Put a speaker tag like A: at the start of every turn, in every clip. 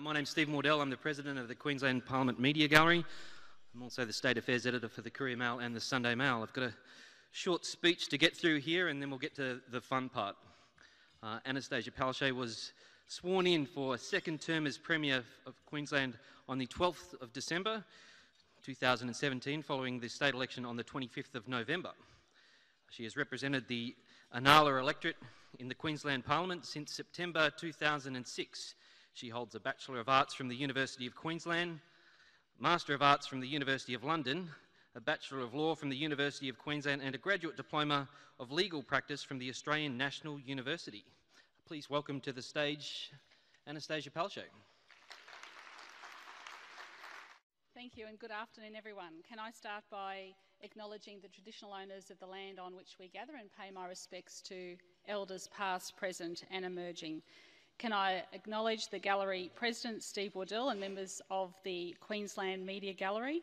A: My name's Stephen Wardell. I'm the President of the Queensland Parliament Media Gallery. I'm also the State Affairs Editor for the Courier Mail and the Sunday Mail. I've got a short speech to get through here and then we'll get to the fun part. Annastacia Palaszczuk was sworn in for a second term as Premier of Queensland on the 12th of December 2017, following the state election on the 25th of November. She has represented the Inala electorate in the Queensland Parliament since September 2006. She holds a Bachelor of Arts from the University of Queensland, Master of Arts from the University of London, a Bachelor of Law from the University of Queensland and a Graduate Diploma of Legal Practice from the Australian National University. Please welcome to the stage Annastacia Palaszczuk.
B: Thank you and good afternoon everyone. Can I start by acknowledging the traditional owners of the land on which we gather and pay my respects to elders past, present and emerging. Can I acknowledge the Gallery President Steve Wardell and members of the Queensland Media Gallery.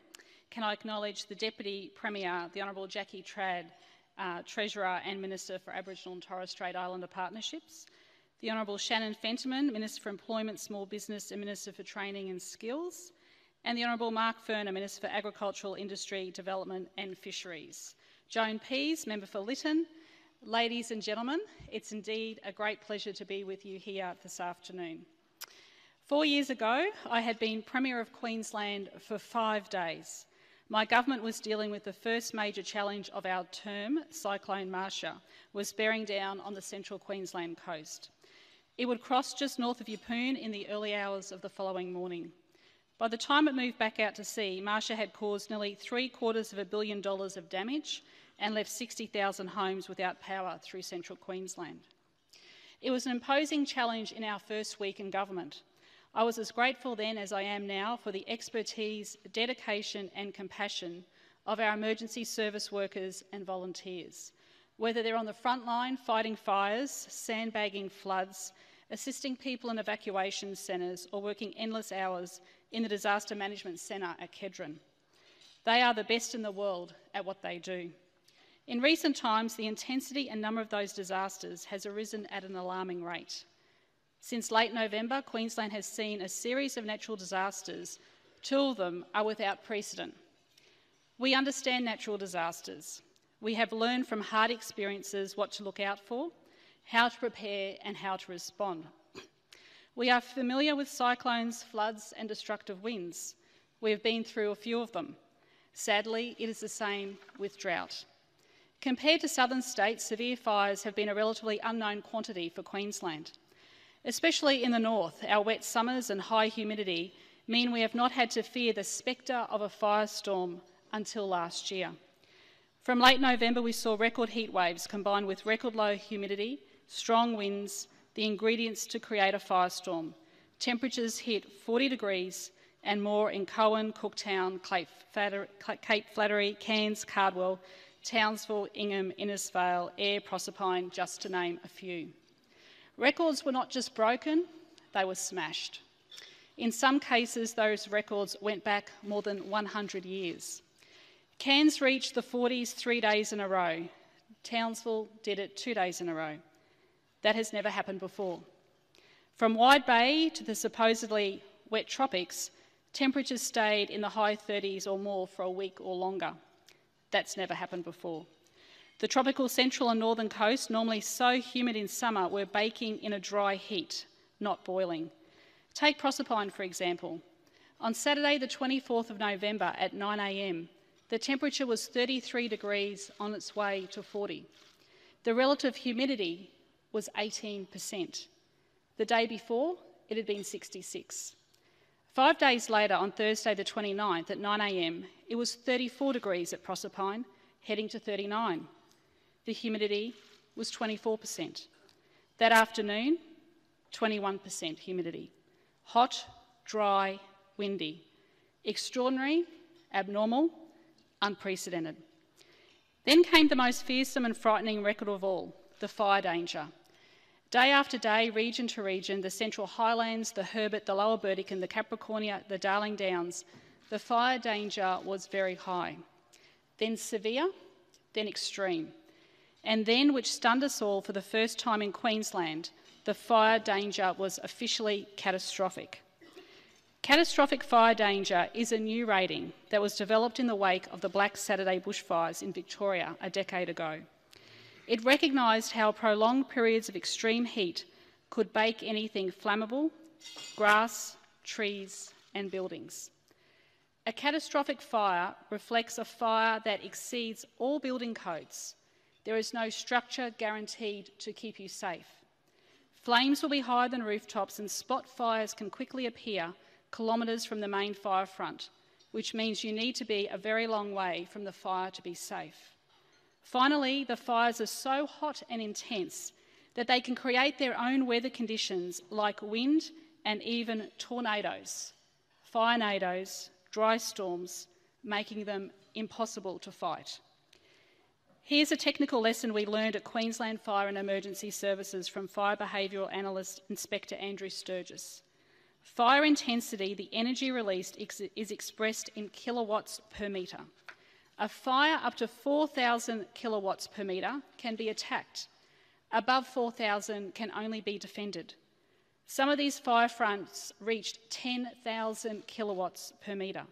B: Can I acknowledge the Deputy Premier, the Honourable Jackie Trad, Treasurer and Minister for Aboriginal and Torres Strait Islander Partnerships, the Honourable Shannon Fentiman, Minister for Employment, Small Business and Minister for Training and Skills, and the Honourable Mark Ferner, Minister for Agricultural, Industry, Development and Fisheries. Joan Pease, Member for Lytton. Ladies and gentlemen, it's indeed a great pleasure to be with you here this afternoon. 4 years ago, I had been Premier of Queensland for 5 days. My government was dealing with the first major challenge of our term, Cyclone Marcia, was bearing down on the central Queensland coast. It would cross just north of Yeppoon in the early hours of the following morning. By the time it moved back out to sea, Marcia had caused nearly $750 million of damage and left 60,000 homes without power through central Queensland. It was an imposing challenge in our first week in government. I was as grateful then as I am now for the expertise, dedication and compassion of our emergency service workers and volunteers. Whether they're on the front line fighting fires, sandbagging floods, assisting people in evacuation centres or working endless hours in the Disaster Management Centre at Kedron. They are the best in the world at what they do. In recent times, the intensity and number of those disasters has arisen at an alarming rate. Since late November, Queensland has seen a series of natural disasters. 2 of them are without precedent. We understand natural disasters. We have learned from hard experiences what to look out for, how to prepare and how to respond. We are familiar with cyclones, floods and destructive winds. We have been through a few of them. Sadly, it is the same with drought. Compared to southern states, severe fires have been a relatively unknown quantity for Queensland. Especially in the north, our wet summers and high humidity mean we have not had to fear the spectre of a firestorm until last year. From late November, we saw record heat waves combined with record low humidity, strong winds, the ingredients to create a firestorm. Temperatures hit 40 degrees and more in Cowan, Cooktown, Cape Flattery, Cairns, Cardwell, Townsville, Ingham, Innisfail, Ayr, Proserpine, just to name a few. Records were not just broken, they were smashed. In some cases, those records went back more than 100 years. Cairns reached the 40s 3 days in a row. Townsville did it 2 days in a row. That has never happened before. From Wide Bay to the supposedly wet tropics, temperatures stayed in the high 30s or more for a week or longer. That's never happened before. The tropical central and northern coast, normally so humid in summer, were baking in a dry heat, not boiling. Take Proserpine, for example. On Saturday, the 24th of November at 9 a.m, the temperature was 33 degrees on its way to 40. The relative humidity was 18%. The day before, it had been 66. 5 days later, on Thursday the 29th at 9 a.m, it was 34 degrees at Proserpine, heading to 39. The humidity was 24%. That afternoon, 21% humidity. Hot, dry, windy. Extraordinary, abnormal, unprecedented. Then came the most fearsome and frightening record of all, the fire danger. Day after day, region to region, the Central Highlands, the Herbert, the Lower Burdekin, the Capricornia, the Darling Downs, the fire danger was very high. Then severe, then extreme. And then, which stunned us all for the first time in Queensland, the fire danger was officially catastrophic. Catastrophic fire danger is a new rating that was developed in the wake of the Black Saturday bushfires in Victoria a decade ago. It recognised how prolonged periods of extreme heat could bake anything flammable, grass, trees and buildings. A catastrophic fire reflects a fire that exceeds all building codes. There is no structure guaranteed to keep you safe. Flames will be higher than rooftops and spot fires can quickly appear kilometres from the main fire front, which means you need to be a very long way from the fire to be safe. Finally, the fires are so hot and intense that they can create their own weather conditions like wind and even tornadoes, firenadoes, dry storms, making them impossible to fight. Here's a technical lesson we learned at Queensland Fire and Emergency Services from Fire Behavioural Analyst Inspector Andrew Sturgis. Fire intensity, the energy released, is expressed in kilowatts per metre. A fire up to 4,000 kilowatts per metre can be attacked. Above 4,000 can only be defended. Some of these fire fronts reached 10,000 kilowatts per metre.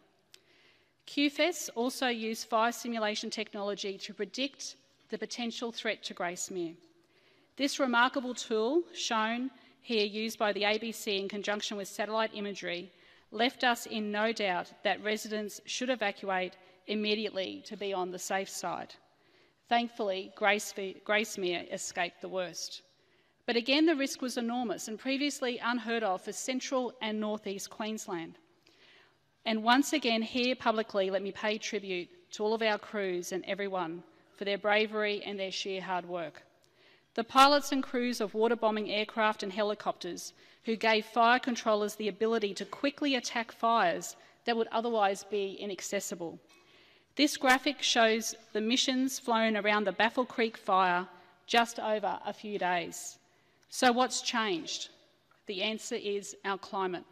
B: QFES also used fire simulation technology to predict the potential threat to Gracemere. This remarkable tool, shown here used by the ABC in conjunction with satellite imagery, left us in no doubt that residents should evacuate immediately to be on the safe side. Thankfully, Gracemere escaped the worst. But again, the risk was enormous and previously unheard of for central and northeast Queensland. And once again, here publicly, let me pay tribute to all of our crews and everyone for their bravery and their sheer hard work. The pilots and crews of water-bombing aircraft and helicopters who gave fire controllers the ability to quickly attack fires that would otherwise be inaccessible. This graphic shows the missions flown around the Baffle Creek fire just over a few days. So what's changed? The answer is our climate.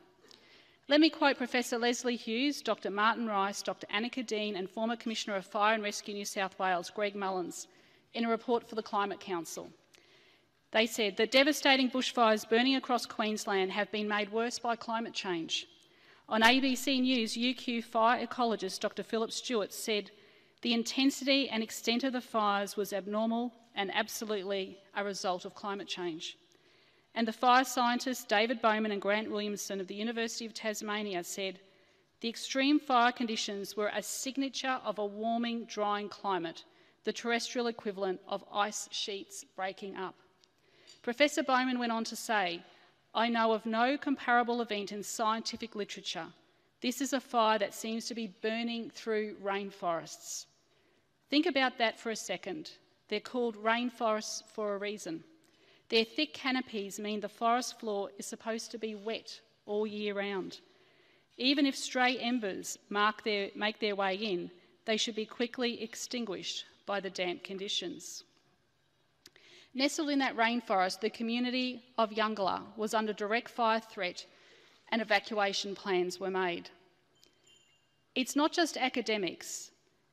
B: Let me quote Professor Leslie Hughes, Dr Martin Rice, Dr Annika Dean and former Commissioner of Fire and Rescue New South Wales, Greg Mullins, in a report for the Climate Council. They said, the devastating bushfires burning across Queensland have been made worse by climate change. On ABC News, UQ fire ecologist Dr Philip Stewart said, the intensity and extent of the fires was abnormal and absolutely a result of climate change. And the fire scientists David Bowman and Grant Williamson of the University of Tasmania said, the extreme fire conditions were a signature of a warming, drying climate, the terrestrial equivalent of ice sheets breaking up. Professor Bowman went on to say, I know of no comparable event in scientific literature. This is a fire that seems to be burning through rainforests. Think about that for a second. They're called rainforests for a reason. Their thick canopies mean the forest floor is supposed to be wet all year round. Even if stray embers make their way in, they should be quickly extinguished by the damp conditions. Nestled in that rainforest, the community of Yungala was under direct fire threat and evacuation plans were made. It's not just academics.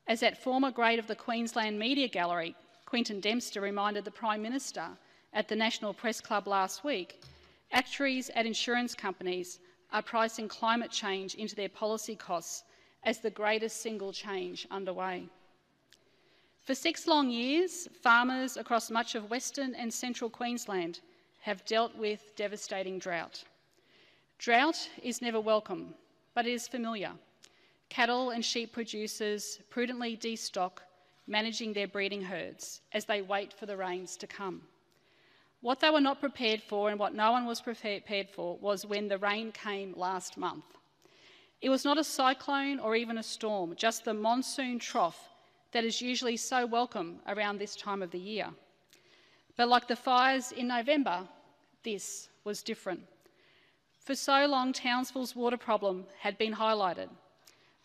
B: As that former great of the Queensland Media Gallery, Quinton Dempster, reminded the Prime Minister at the National Press Club last week, actuaries at insurance companies are pricing climate change into their policy costs as the greatest single change underway. For 6 long years, farmers across much of Western and Central Queensland have dealt with devastating drought. Drought is never welcome, but it is familiar. Cattle and sheep producers prudently destock, managing their breeding herds as they wait for the rains to come. What they were not prepared for and what no one was prepared for was when the rain came last month. It was not a cyclone or even a storm, just the monsoon trough that is usually so welcome around this time of the year. But like the fires in November, this was different. For so long, Townsville's water problem had been highlighted.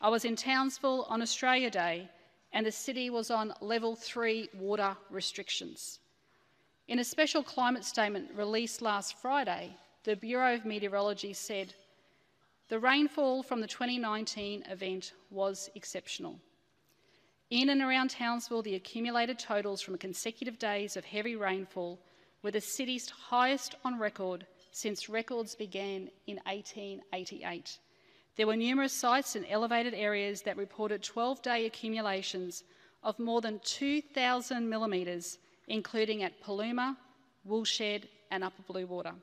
B: I was in Townsville on Australia Day and the city was on level 3 water restrictions. In a special climate statement released last Friday, the Bureau of Meteorology said, the rainfall from the 2019 event was exceptional. In and around Townsville, the accumulated totals from consecutive days of heavy rainfall were the city's highest on record since records began in 1888. There were numerous sites and elevated areas that reported 12-day accumulations of more than 2,000 millimetres, including at Paluma, Woolshed and Upper Bluewater.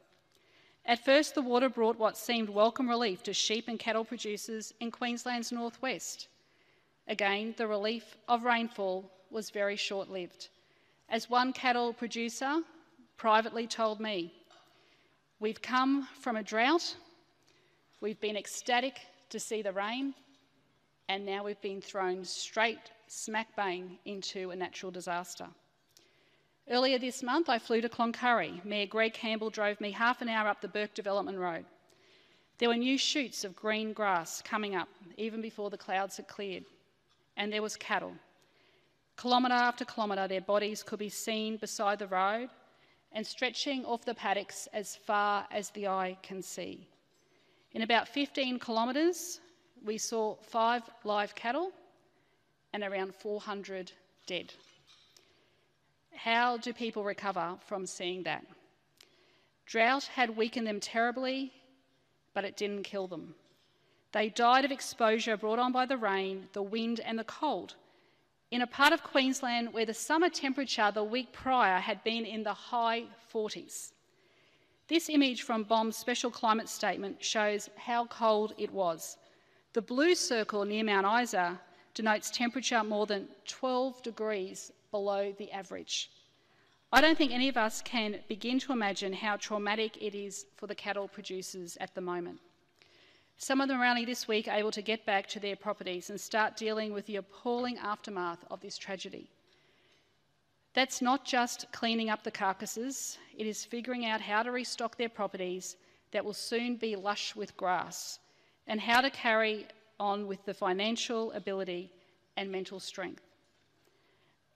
B: At first, the water brought what seemed welcome relief to sheep and cattle producers in Queensland's northwest. Again, the relief of rainfall was very short-lived. As one cattle producer privately told me, "We've come from a drought, we've been ecstatic to see the rain, and now we've been thrown straight smack bang into a natural disaster." Earlier this month, I flew to Cloncurry. Mayor Greg Campbell drove me half an hour up the Burke Development Road. There were new shoots of green grass coming up even before the clouds had cleared, and there was cattle. Kilometre after kilometre, their bodies could be seen beside the road and stretching off the paddocks as far as the eye can see. In about 15 kilometres, we saw 5 live cattle and around 400 dead. How do people recover from seeing that? Drought had weakened them terribly, but it didn't kill them. They died of exposure brought on by the rain, the wind and the cold, in a part of Queensland where the summer temperature the week prior had been in the high 40s. This image from BOM's special climate statement shows how cold it was. The blue circle near Mount Isa denotes temperature more than 12 degrees below the average. I don't think any of us can begin to imagine how traumatic it is for the cattle producers at the moment. Some of them are only this week able to get back to their properties and start dealing with the appalling aftermath of this tragedy. That's not just cleaning up the carcasses, it is figuring out how to restock their properties that will soon be lush with grass, and how to carry on with the financial ability and mental strength.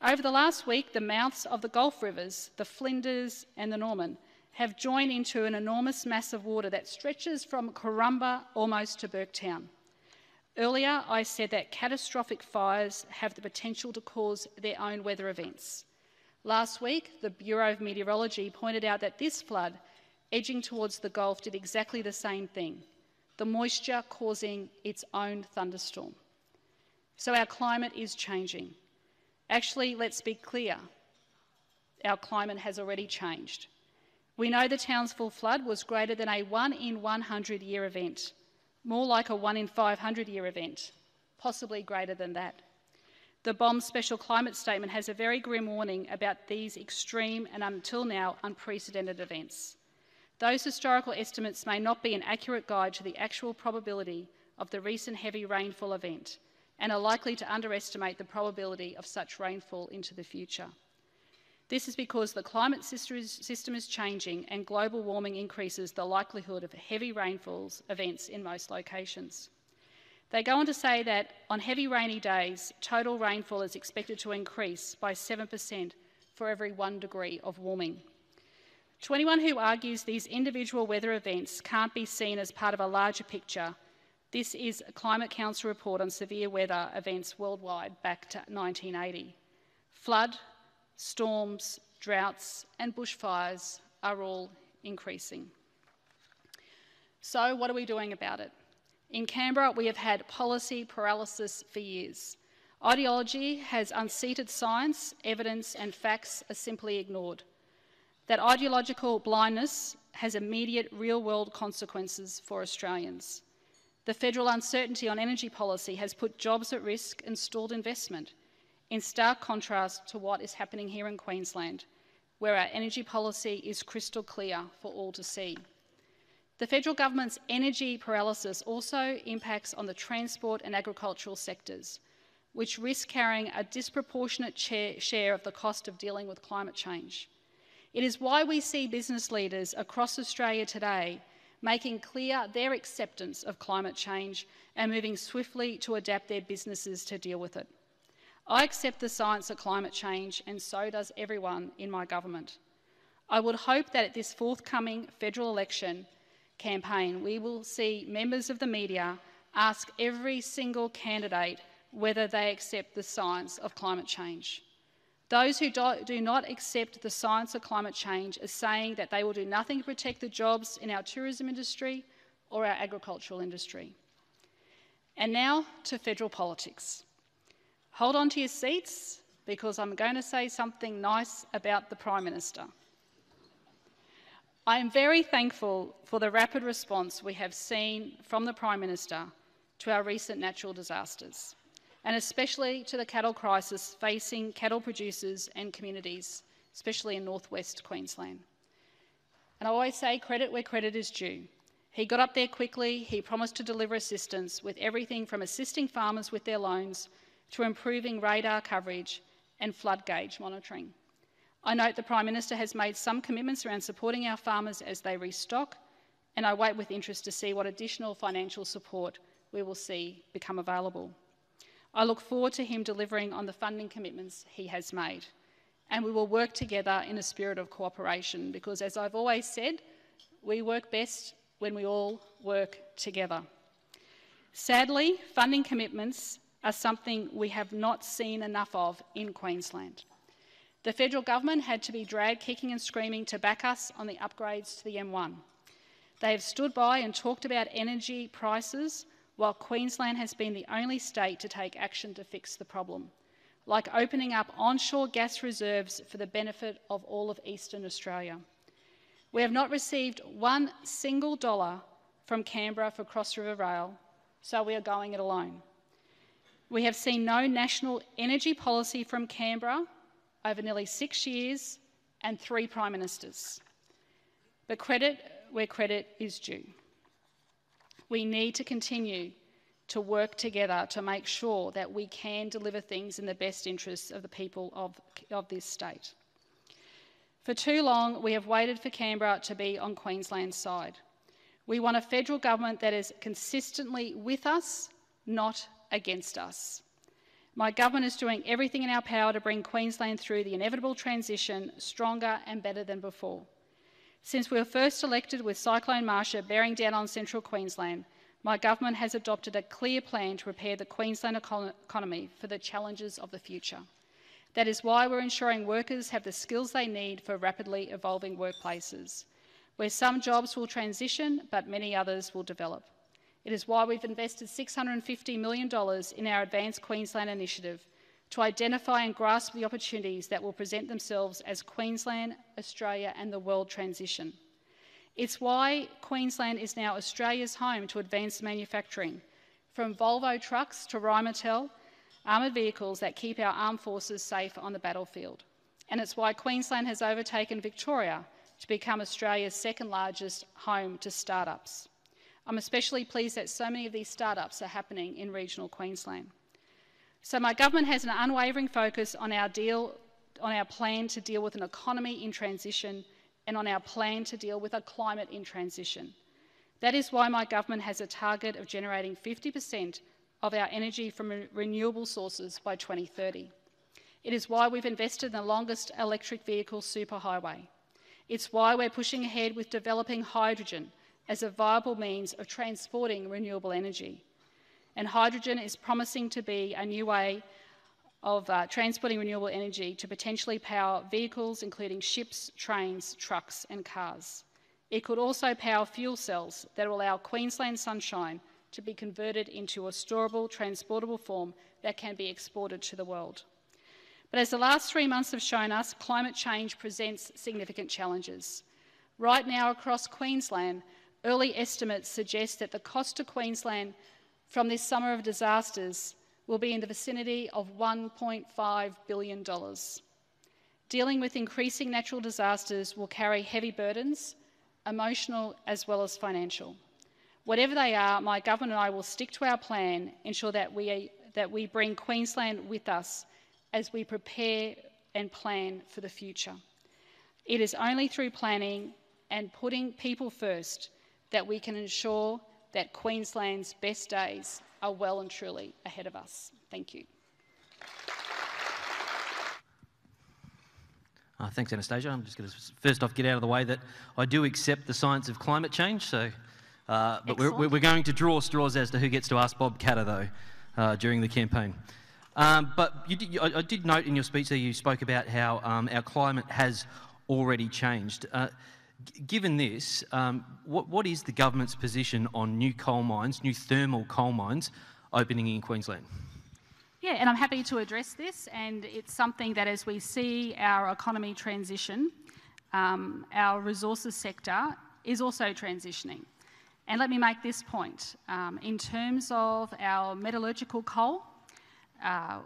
B: Over the last week, the mouths of the Gulf rivers, the Flinders and the Norman, have joined into an enormous mass of water that stretches from Corumba almost to Burketown. Earlier, I said that catastrophic fires have the potential to cause their own weather events. Last week, the Bureau of Meteorology pointed out that this flood, edging towards the Gulf, did exactly the same thing, the moisture causing its own thunderstorm. So our climate is changing. Actually, let's be clear, our climate has already changed. We know the Townsville flood was greater than a 1 in 100 year event, more like a 1 in 500 year event, possibly greater than that. The BOM special climate statement has a very grim warning about these extreme and until now unprecedented events. Those historical estimates may not be an accurate guide to the actual probability of the recent heavy rainfall event, and are likely to underestimate the probability of such rainfall into the future. This is because the climate system is changing and global warming increases the likelihood of heavy rainfalls events in most locations. They go on to say that on heavy rainy days, total rainfall is expected to increase by 7% for every 1 degree of warming. To anyone who argues these individual weather events can't be seen as part of a larger picture, this is a Climate Council report on severe weather events worldwide back to 1980. Flood, storms, droughts and bushfires are all increasing. So what are we doing about it? In Canberra, we have had policy paralysis for years. Ideology has unseated science, evidence and facts are simply ignored. That ideological blindness has immediate real-world consequences for Australians. The federal uncertainty on energy policy has put jobs at risk and stalled investment, in stark contrast to what is happening here in Queensland, where our energy policy is crystal clear for all to see. The federal government's energy paralysis also impacts on the transport and agricultural sectors, which risk carrying a disproportionate share of the cost of dealing with climate change. It is why we see business leaders across Australia today making clear their acceptance of climate change and moving swiftly to adapt their businesses to deal with it. I accept the science of climate change, and so does everyone in my government. I would hope that at this forthcoming federal election campaign, we will see members of the media ask every single candidate whether they accept the science of climate change. Those who do not accept the science of climate change are saying that they will do nothing to protect the jobs in our tourism industry or our agricultural industry. And now to federal politics. Hold on to your seats, because I'm going to say something nice about the Prime Minister. I am very thankful for the rapid response we have seen from the Prime Minister to our recent natural disasters, and especially to the cattle crisis facing cattle producers and communities, especially in northwest Queensland. And I always say credit where credit is due. He got up there quickly, he promised to deliver assistance with everything from assisting farmers with their loans to improving radar coverage and flood gauge monitoring. I note the Prime Minister has made some commitments around supporting our farmers as they restock, and I wait with interest to see what additional financial support we will see become available. I look forward to him delivering on the funding commitments he has made, and we will work together in a spirit of cooperation because, as I've always said, we work best when we all work together. Sadly, funding commitments are something we have not seen enough of in Queensland. The federal government had to be dragged kicking and screaming to back us on the upgrades to the M1. They have stood by and talked about energy prices while Queensland has been the only state to take action to fix the problem, like opening up onshore gas reserves for the benefit of all of Eastern Australia. We have not received $1 single from Canberra for Cross River Rail, so we are going it alone. We have seen no national energy policy from Canberra over nearly 6 years and 3 Prime Ministers. But credit where credit is due. We need to continue to work together to make sure that we can deliver things in the best interests of the people of this state. For too long, we have waited for Canberra to be on Queensland's side. We want a federal government that is consistently with us, not against us. My government is doing everything in our power to bring Queensland through the inevitable transition stronger and better than before. Since we were first elected with Cyclone Marsha bearing down on central Queensland, my government has adopted a clear plan to prepare the Queensland economy for the challenges of the future. That is why we're ensuring workers have the skills they need for rapidly evolving workplaces, where some jobs will transition but many others will develop. It is why we've invested $650 million in our Advanced Queensland initiative to identify and grasp the opportunities that will present themselves as Queensland, Australia and the world transition. It's why Queensland is now Australia's home to advanced manufacturing, from Volvo trucks to Rheinmetall armoured vehicles that keep our armed forces safe on the battlefield. And it's why Queensland has overtaken Victoria to become Australia's second largest home to startups. I'm especially pleased that so many of these startups are happening in regional Queensland. So my government has an unwavering focus on our plan to deal with an economy in transition and on our plan to deal with a climate in transition. That is why my government has a target of generating 50% of our energy from renewable sources by 2030. It is why we've invested in the longest electric vehicle superhighway. It's why we're pushing ahead with developing hydrogen as a viable means of transporting renewable energy. And hydrogen is promising to be a new way of transporting renewable energy to potentially power vehicles including ships, trains, trucks and cars. It could also power fuel cells that will allow Queensland sunshine to be converted into a storable, transportable form that can be exported to the world. But as the last 3 months have shown us, climate change presents significant challenges. Right now across Queensland, early estimates suggest that the cost to Queensland from this summer of disasters will be in the vicinity of $1.5 billion. Dealing with increasing natural disasters will carry heavy burdens, emotional as well as financial. Whatever they are, my government and I will stick to our plan, ensure that we bring Queensland with us as we prepare and plan for the future. It is only through planning and putting people first that we can ensure that Queensland's best days are well and truly ahead of us. Thank you.
A: Thanks, Annastacia. I'm just going to first off get out of the way that I do accept the science of climate change. So, but we're going to draw straws as to who gets to ask Bob Katter though during the campaign. But I did note in your speech there you spoke about how our climate has already changed. Given this, what is the government's position on new coal mines, new thermal coal mines, opening in Queensland?
B: Yeah, and I'm happy to address this, and it's something that as we see our economy transition, our resources sector is also transitioning. And let me make this point. In terms of our metallurgical coal,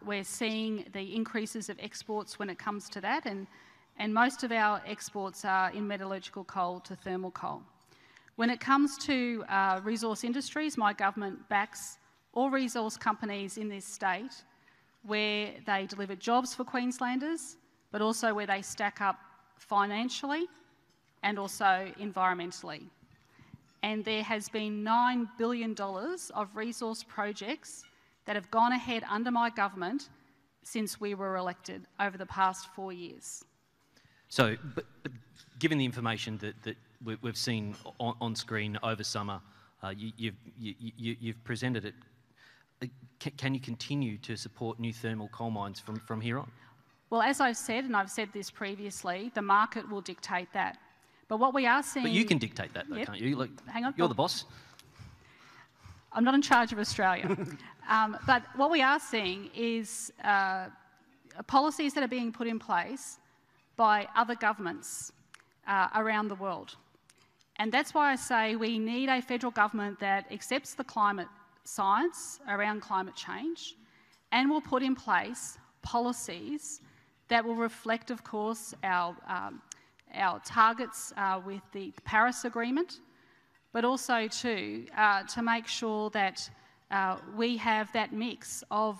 B: we're seeing the increases of exports when it comes to that, and most of our exports are in metallurgical coal to thermal coal. When it comes to resource industries, my government backs all resource companies in this state where they deliver jobs for Queenslanders, but also where they stack up financially and also environmentally. And there has been $9 billion of resource projects that have gone ahead under my government since we were elected over the past 4 years.
A: So, but given the information that we've seen on screen over summer, you've presented it. Can you continue to support new thermal coal mines from here on?
B: Well, as I've said, and I've said this previously, the market will dictate that. But what we are seeing...
A: But you can dictate that, though,
B: yep.
A: Can't you? Like,
B: hang on.
A: You're the boss.
B: I'm not in charge of Australia. But what we are seeing is policies that are being put in place by other governments around the world. And that's why I say we need a federal government that accepts the climate science around climate change and will put in place policies that will reflect, of course, our targets with the Paris Agreement, but also to make sure that we have that mix of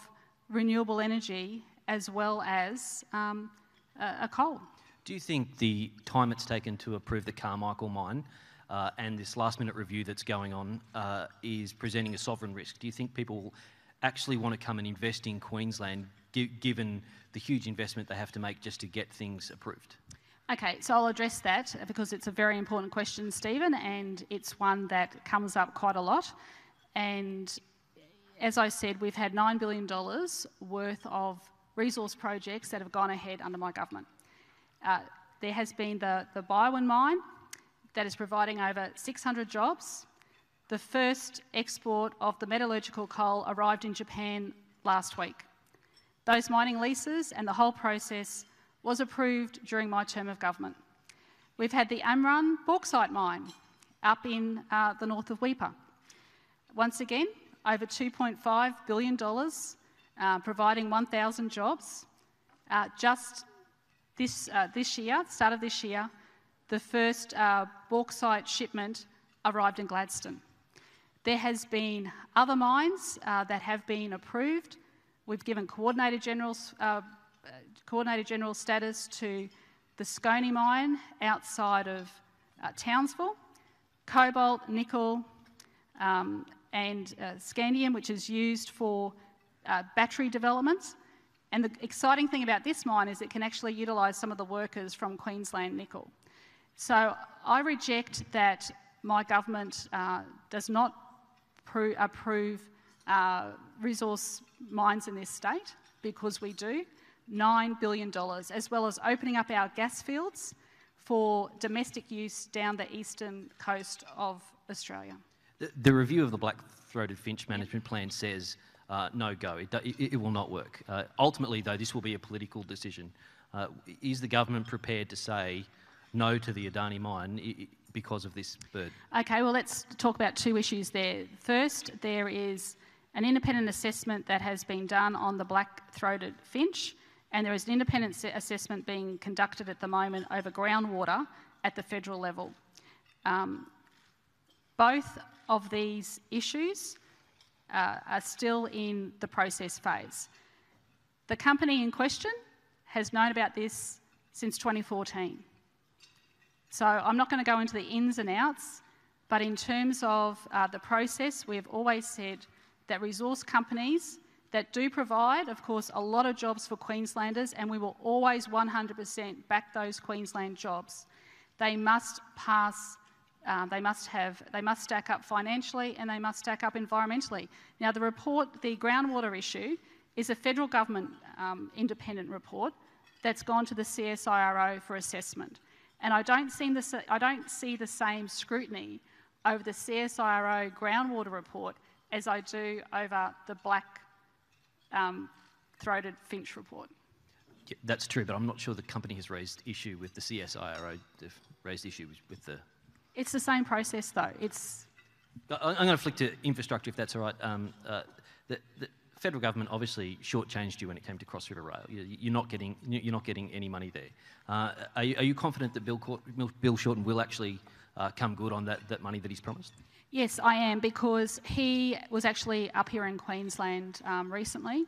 B: renewable energy as well as a coal.
A: Do you think the time it's taken to approve the Carmichael mine and this last-minute review that's going on is presenting a sovereign risk? Do you think people actually want to come and invest in Queensland given the huge investment they have to make just to get things approved?
B: Okay, so I'll address that because it's a very important question, Stephen, and it's one that comes up quite a lot. And as I said, we've had $9 billion worth of resource projects that have gone ahead under my government. There has been the Byron mine that is providing over 600 jobs. The first export of the metallurgical coal arrived in Japan last week. Those mining leases and the whole process was approved during my term of government. We've had the Amrun bauxite mine up in the north of Weipa. Once again, over $2.5 billion, providing 1,000 jobs. Just this year, start of this year, the first bauxite shipment arrived in Gladstone. There has been other mines that have been approved. We've given Coordinator General status to the Scone mine outside of Townsville, cobalt, nickel, and scandium, which is used for battery development. And the exciting thing about this mine is it can actually utilise some of the workers from Queensland Nickel. So I reject that my government does not approve resource mines in this state, because we do. $9 billion, as well as opening up our gas fields for domestic use down the eastern coast of Australia.
A: The review of the black-throated finch management plan says no go. It will not work. Ultimately, though, this will be a political decision. Is the government prepared to say no to the Adani mine because of this bird? Okay, well, let's talk about two issues there. First, there is an independent assessment that has been done on the black-throated finch, and there is an independent assessment being conducted at the moment over groundwater at the federal level. Both of these issues are still in the process phase. The company in question has known about this since 2014. So I'm not going to go into the ins and outs, but in terms of the process, we've always said that resource companies that do provide, of course, a lot of jobs for Queenslanders, and we will always 100% back those Queensland jobs. They must pass, they must stack up financially, and they must stack up environmentally. Now, the report, the groundwater issue, is a federal government independent report that's gone to the CSIRO for assessment. And I don't see the same scrutiny over the CSIRO groundwater report
B: as I do over the black-throated finch report.
A: Yeah, that's true, but I'm not sure the company has raised issue with the CSIRO. They've raised issue with the...
B: It's the same process, though.
A: I'm going to flick to infrastructure, if that's all right. The federal government obviously shortchanged you when it came to Cross River Rail. You're not getting any money there. Are you confident that Bill Shorten will actually come good on that money that he's promised?
B: Yes, I am, because he was actually up here in Queensland recently.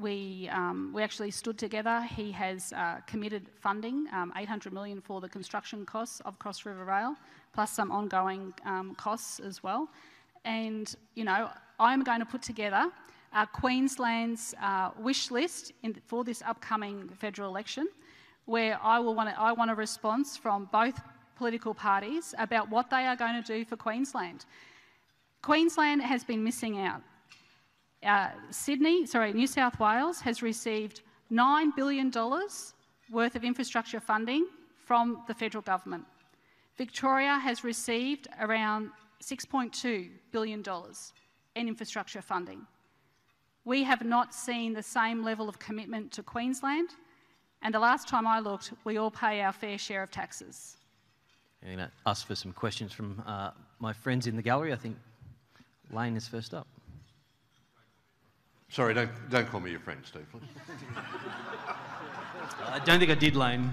B: We actually stood together. He has committed funding, $800 million for the construction costs of Cross River Rail, plus some ongoing costs as well. And, you know, I'm going to put together Queensland's wish list for this upcoming federal election, where I want a response from both political parties about what they are going to do for Queensland. Queensland has been missing out. New South Wales has received $9 billion worth of infrastructure funding from the federal government. Victoria has received around $6.2 billion in infrastructure funding. We have not seen the same level of commitment to Queensland, and the last time I looked, we all pay our fair share of taxes.
A: I'm going to ask for some questions from my friends in the gallery. I think Lane is first up.
C: Sorry, don't call me your friend, Steve, please.
A: I don't think I did, Lane.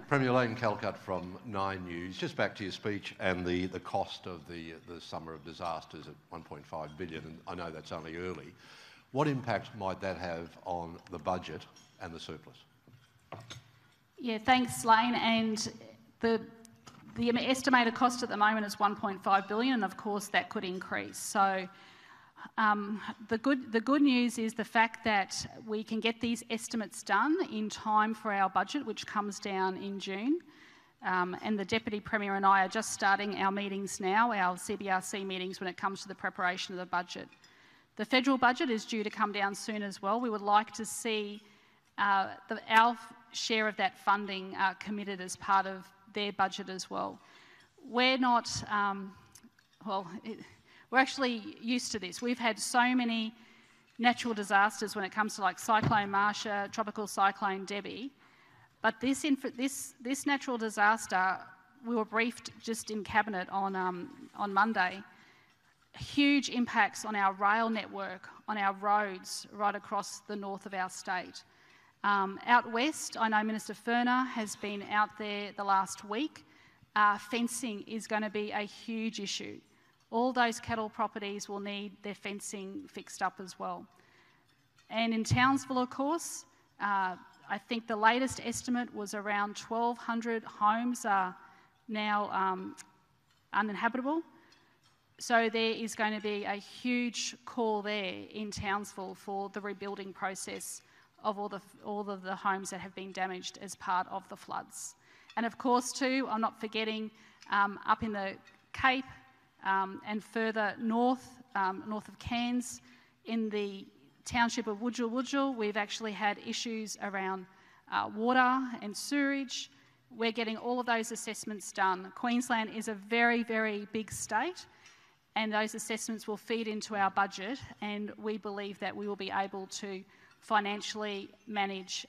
C: Premier Lane Calcutt from 9 News. Just back to your speech and the cost of the summer of disasters at $1.5 billion, and I know that's only early. What impact might that have on the budget and the surplus?
B: Yeah, thanks, Lane. And the estimated cost at the moment is $1.5 billion, and of course that could increase. So the good news is the fact that we can get these estimates done in time for our budget, which comes down in June. And the Deputy Premier and I are just starting our meetings now, our CBRC meetings, when it comes to the preparation of the budget. The federal budget is due to come down soon as well. We would like to see our share of that funding committed as part of their budget as well. We're not, we're actually used to this. We've had so many natural disasters when it comes to like Cyclone Marcia, Tropical Cyclone Debbie, but this natural disaster, we were briefed just in Cabinet on Monday. Huge impacts on our rail network, on our roads right across the north of our state. Out west, I know Minister Furner has been out there the last week. Fencing is going to be a huge issue. All those cattle properties will need their fencing fixed up as well. And in Townsville, of course, I think the latest estimate was around 1,200 homes are now uninhabitable. So there is going to be a huge call there in Townsville for the rebuilding process of all of the homes that have been damaged as part of the floods. And of course too, I'm not forgetting up in the Cape and further north, north of Cairns, in the township of Wudjil, we've actually had issues around water and sewerage. We're getting all of those assessments done. Queensland is a very, very big state, and those assessments will feed into our budget, and we believe that we will be able to financially manage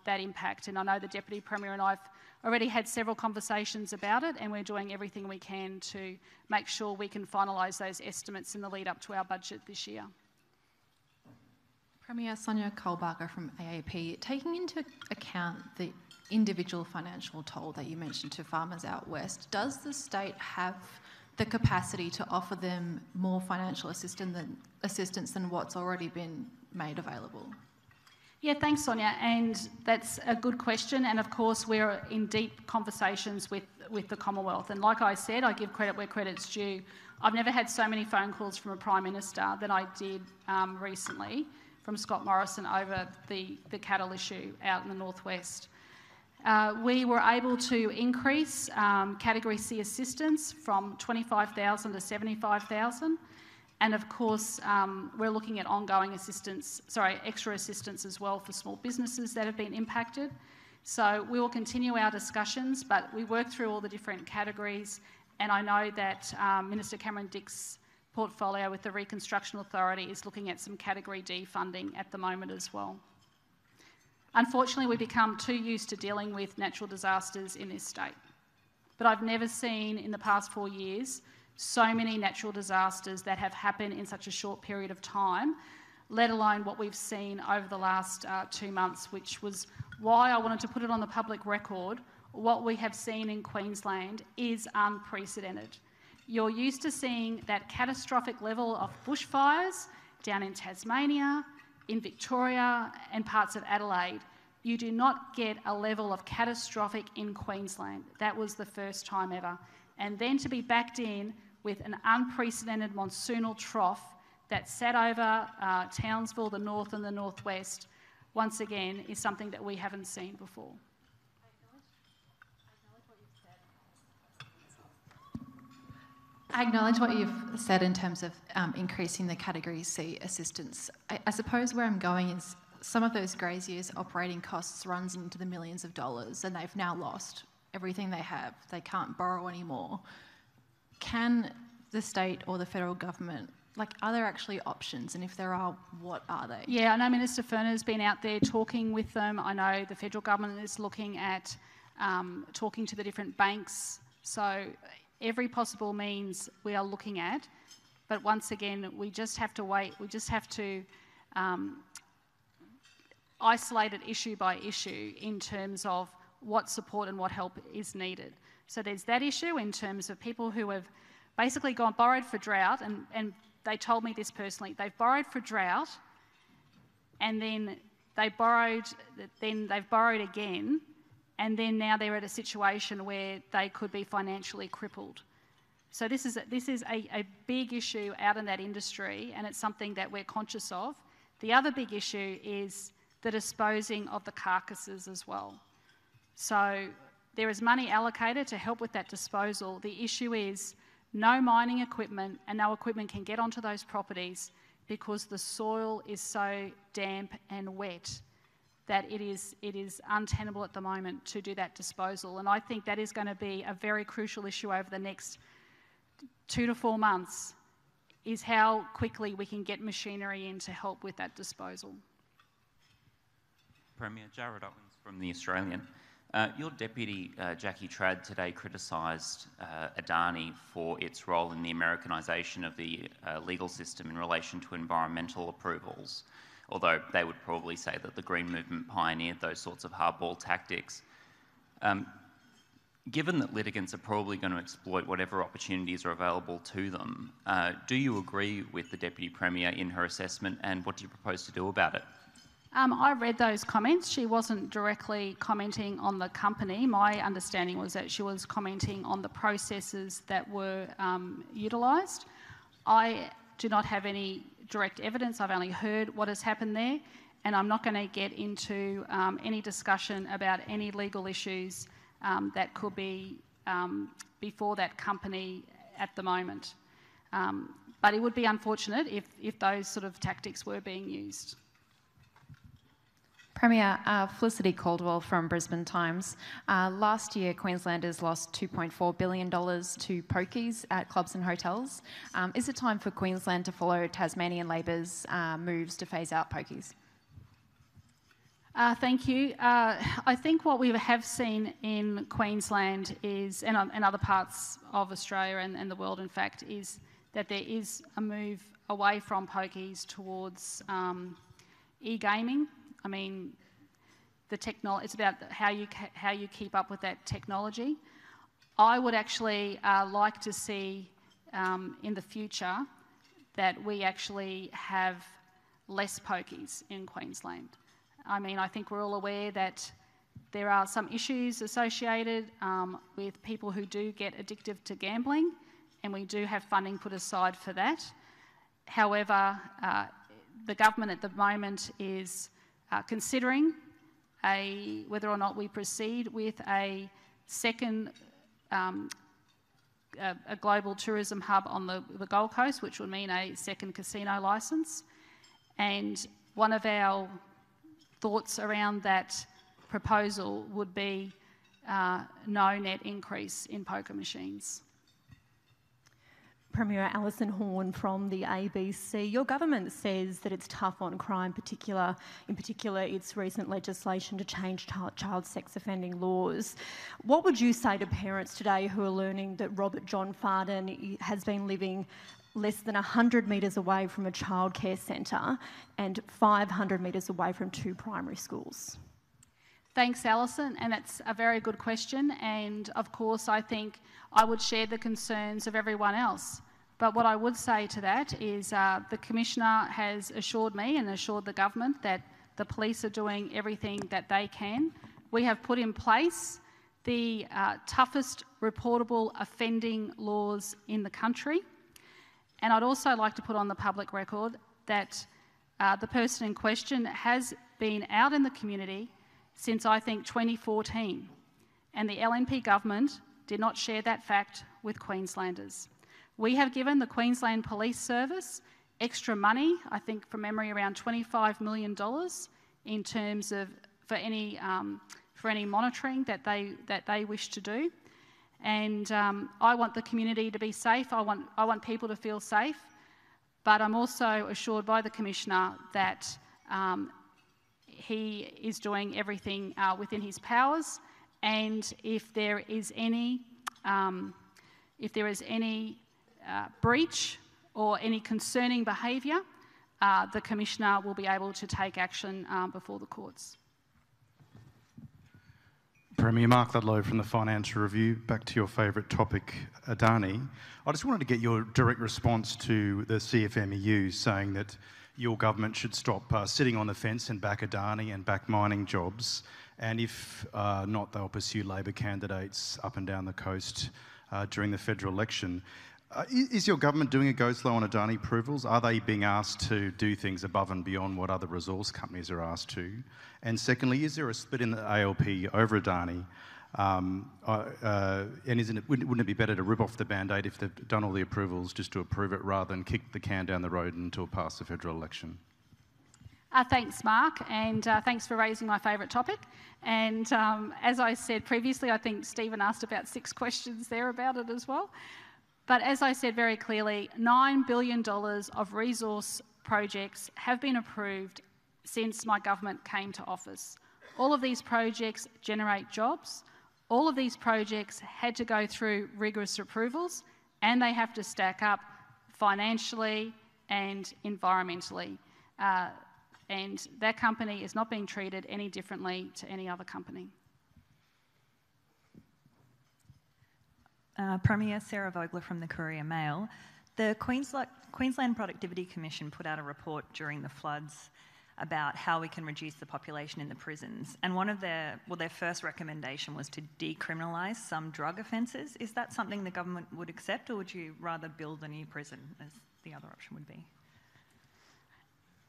B: that impact. And I know the Deputy Premier and I have already had several conversations about it, and we're doing everything we can to make sure we can finalise those estimates in the lead up to our budget this year.
D: Premier Sonia Kohlbarger from AAP, taking into account the individual financial toll that you mentioned to farmers out west, does the state have the capacity to offer them more financial assistance than what's already been made available?
B: Yeah, thanks, Sonia, and that's a good question. And of course, we're in deep conversations with the Commonwealth. And like I said, I give credit where credit's due. I've never had so many phone calls from a Prime Minister than I did recently from Scott Morrison over the cattle issue out in the northwest. We were able to increase Category C assistance from $25,000 to $75,000. And of course, we're looking at ongoing assistance, extra assistance as well for small businesses that have been impacted. So we will continue our discussions, but we work through all the different categories. And I know that Minister Cameron Dick's portfolio with the Reconstruction Authority is looking at some Category D funding at the moment as well. Unfortunately, we've become too used to dealing with natural disasters in this state. But I've never seen in the past 4 years so many natural disasters that have happened in such a short period of time, let alone what we've seen over the last 2 months, which was why I wanted to put it on the public record. What we have seen in Queensland is unprecedented. You're used to seeing that catastrophic level of bushfires down in Tasmania, in Victoria and parts of Adelaide. You do not get a level of catastrophic in Queensland. That was the first time ever. And then to be backed in with an unprecedented monsoonal trough that sat over Townsville, the north and the northwest, once again, is something that we haven't seen before.
D: I acknowledge what you've said in terms of increasing the Category C assistance. I suppose where I'm going is some of those graziers' operating costs runs into the millions of dollars, and they've now lost everything they have. They can't borrow anymore. Can the state or the federal government, are there actually options? And if there are, what are they?
B: Yeah, I know Minister Furner's been out there talking with them. I know the federal government is looking at talking to the different banks. So every possible means we are looking at, but once again, we just have to wait. We just have to isolate it issue by issue in terms of what support and what help is needed. So there's that issue in terms of people who have basically borrowed for drought, and they told me this personally. They've borrowed for drought, and then they've borrowed again, and then now they're at a situation where they could be financially crippled. So this is a big issue out in that industry, and it's something that we're conscious of. The other big issue is the disposing of the carcasses as well. So there is money allocated to help with that disposal. The issue is no mining equipment and no equipment can get onto those properties because the soil is so damp and wet that it is untenable at the moment to do that disposal. And I think that is going to be a very crucial issue over the next 2 to 4 months, is how quickly we can get machinery in to help with that disposal.
E: Premier, Jared Owens from The Australian. Your deputy, Jackie Trad, today criticised Adani for its role in the Americanisation of the legal system in relation to environmental approvals, although they would probably say that the Green Movement pioneered those sorts of hardball tactics. Given that litigants are probably going to exploit whatever opportunities are available to them, do you agree with the Deputy Premier in her assessment, and what do you propose to do about it?
B: I read those comments. She wasn't directly commenting on the company. My understanding was that she was commenting on the processes that were utilised. I do not have any direct evidence. I've only heard what has happened there, and I'm not going to get into any discussion about any legal issues that could be before that company at the moment. But it would be unfortunate if those sort of tactics were being used.
F: Premier, Felicity Caldwell from Brisbane Times. Last year, Queenslanders lost $2.4 billion to pokies at clubs and hotels. Is it time for Queensland to follow Tasmanian Labor's moves to phase out pokies?
B: Thank you. I think what we have seen in Queensland is, and other parts of Australia and the world in fact, is that there is a move away from pokies towards e-gaming. I mean, it's about how you keep up with that technology. I would actually like to see in the future that we actually have less pokies in Queensland. I mean, I think we're all aware that there are some issues associated with people who do get addictive to gambling, and we do have funding put aside for that. However, the government at the moment is considering whether or not we proceed with a second a global tourism hub on the Gold Coast, which would mean a second casino licence. And one of our thoughts around that proposal would be no net increase in poker machines.
G: Premier Alison Horn from the ABC. Your government says that it's tough on crime, in particular its recent legislation to change child sex offending laws. What would you say to parents today who are learning that Robert John Farden has been living less than 100 metres away from a childcare centre and 500 metres away from 2 primary schools?
B: Thanks, Alison, and it's a very good question, and of course I think I would share the concerns of everyone else. But what I would say to that is the Commissioner has assured me and assured the government that the police are doing everything that they can. We have put in place the toughest reportable offending laws in the country, and I'd also like to put on the public record that the person in question has been out in the community since I think 2014, and the LNP government did not share that fact with Queenslanders. We have given the Queensland Police Service extra money, I think from memory around $25 million in terms of for any monitoring that they wish to do. And I want the community to be safe. I want people to feel safe, but I'm also assured by the Commissioner that he is doing everything within his powers, and if there is any breach or any concerning behaviour, the Commissioner will be able to take action before the courts.
H: Premier Mark Ludlow from the Financial Review. Back to your favourite topic, Adani. I just wanted to get your direct response to the CFMEU saying that your government should stop sitting on the fence and back Adani and back mining jobs, and if not, they'll pursue Labor candidates up and down the coast during the federal election. Is your government doing a go slow on Adani approvals? Are they being asked to do things above and beyond what other resource companies are asked to? And secondly, is there a split in the ALP over Adani? And wouldn't it be better to rip off the Band-Aid if they've done all the approvals just to approve it rather than kick the can down the road until past the federal election?
B: Thanks, Mark, and thanks for raising my favourite topic. And as I said previously, I think Stephen asked about 6 questions there about it as well. But as I said very clearly, $9 billion of resource projects have been approved since my government came to office. All of these projects generate jobs. All of these projects had to go through rigorous approvals, and they have to stack up financially and environmentally. And that company is not being treated any differently to any other company.
I: Premier Sarah Vogler from the Courier Mail. The Queensland Productivity Commission put out a report during the floods about how we can reduce the population in the prisons. And one of their first recommendation was to decriminalise some drug offences. Is that something the government would accept, or would you rather build a new prison, as the other option would be?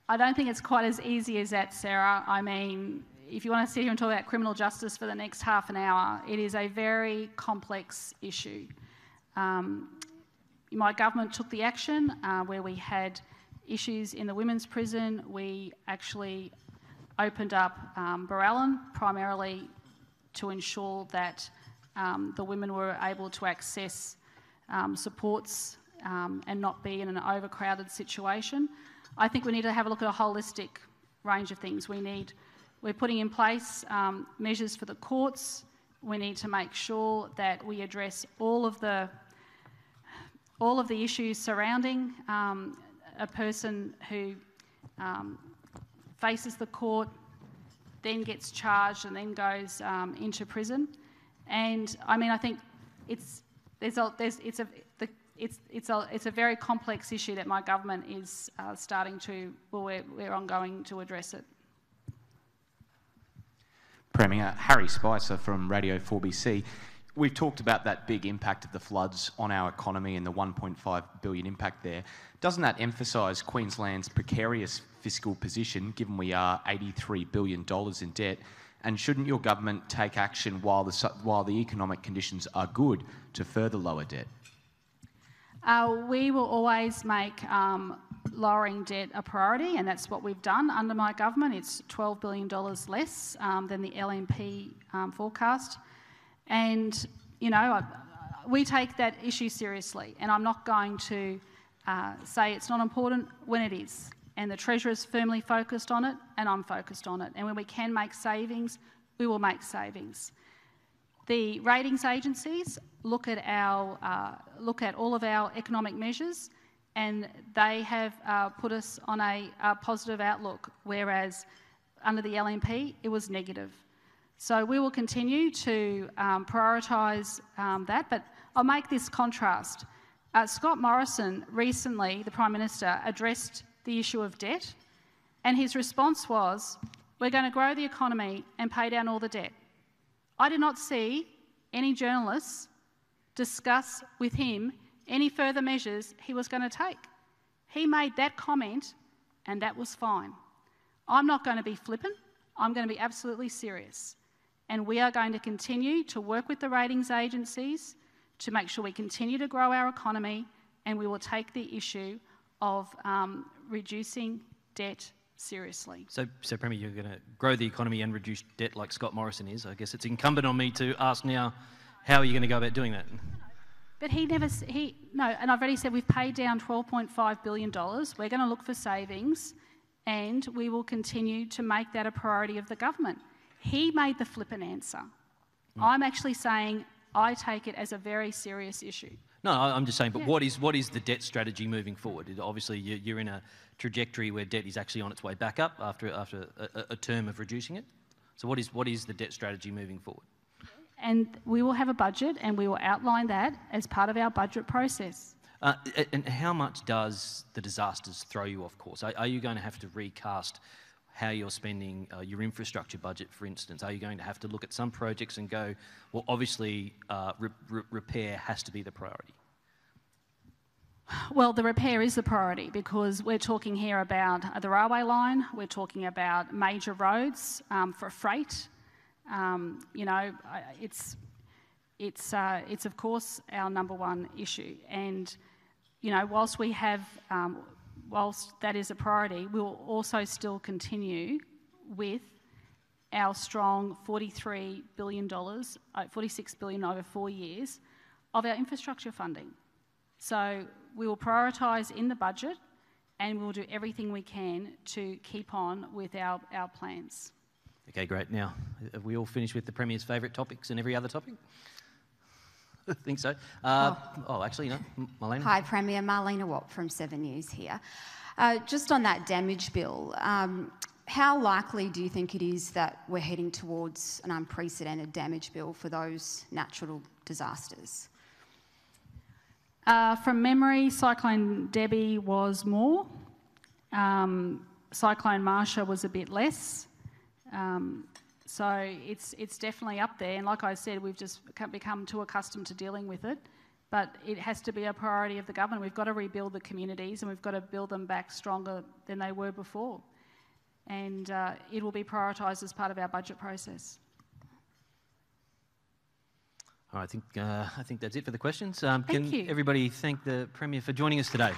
B: I don't think it's quite as easy as that, Sarah. I mean, if you want to sit here and talk about criminal justice for the next half an hour, it is a very complex issue. My government took the action where we had issues in the women's prison. We actually opened up Barallan primarily to ensure that the women were able to access supports and not be in an overcrowded situation. I think we need to have a look at a holistic range of things. We're putting in place measures for the courts. We need to make sure that we address all of the issues surrounding a person who faces the court, then gets charged and then goes into prison. And I mean, I think it's a very complex issue that my government is we're ongoing to address it.
J: Premier, Harry Spicer from Radio 4BC. We've talked about that big impact of the floods on our economy and the $1.5 billion impact there. Doesn't that emphasise Queensland's precarious fiscal position, given we are $83 billion in debt? And shouldn't your government take action while the economic conditions are good to further lower debt?
B: We will always make lowering debt a priority, and that's what we've done under my government. It's $12 billion less than the LNP forecast. And, you know, we take that issue seriously, and I'm not going to say it's not important when it is. And the Treasurer is firmly focused on it, and I'm focused on it. And when we can make savings, we will make savings. The ratings agencies look at all of our economic measures, and they have put us on a positive outlook, whereas under the LNP it was negative. So we will continue to prioritise that, but I'll make this contrast. Scott Morrison recently, the Prime Minister, addressed the issue of debt, and his response was, we're going to grow the economy and pay down all the debt. I did not see any journalists discuss with him any further measures he was going to take. He made that comment, and that was fine. I'm not going to be flippant. I'm going to be absolutely serious. And we are going to continue to work with the ratings agencies to make sure we continue to grow our economy, and we will take the issue of reducing debt seriously.
A: So Premier, you're going to grow the economy and reduce debt like Scott Morrison is. I guess it's incumbent on me to ask now, how are you going to go about doing that?
B: But no, and I've already said we've paid down $12.5 billion. We're going to look for savings, and we will continue to make that a priority of the government. He made the flippant answer. I'm actually saying I take it as a very serious issue.
A: No, I'm just saying, but what is the debt strategy moving forward? Obviously, you're in a trajectory where debt is actually on its way back up after a term of reducing it. So what is the debt strategy moving forward?
B: And we will have a budget, and we will outline that as part of our budget process.
A: And how much does the disasters throw you off course? Are you going to have to recast how you're spending your infrastructure budget, for instance? Are you going to have to look at some projects and go, well, obviously repair has to be the priority?
B: Well, the repair is the priority, because we're talking here about the railway line, we're talking about major roads for freight. It's of course our number one issue, and whilst that is a priority, we will also still continue with our strong $46 billion over 4 years of our infrastructure funding. So we will prioritise in the budget, and we'll do everything we can to keep on with our plans.
A: Okay, great. Now, have we all finished with the Premier's favourite topics and every other topic? I think so. Actually, no. Marlena?
K: Hi, Premier. Marlena Watt from 7 News here. Just on that damage bill, how likely do you think it is that we're heading towards an unprecedented damage bill for those natural disasters?
B: From memory, Cyclone Debbie was more. Cyclone Marsha was a bit less. So it's definitely up there, and like I said, we've just become too accustomed to dealing with it, but it has to be a priority of the government. We've got to rebuild the communities, and we've got to build them back stronger than they were before, and it will be prioritised as part of our budget process.
A: All right, I think that's it for the questions.
B: Thank
A: Can
B: you.
A: everybody thank the Premier for joining us today?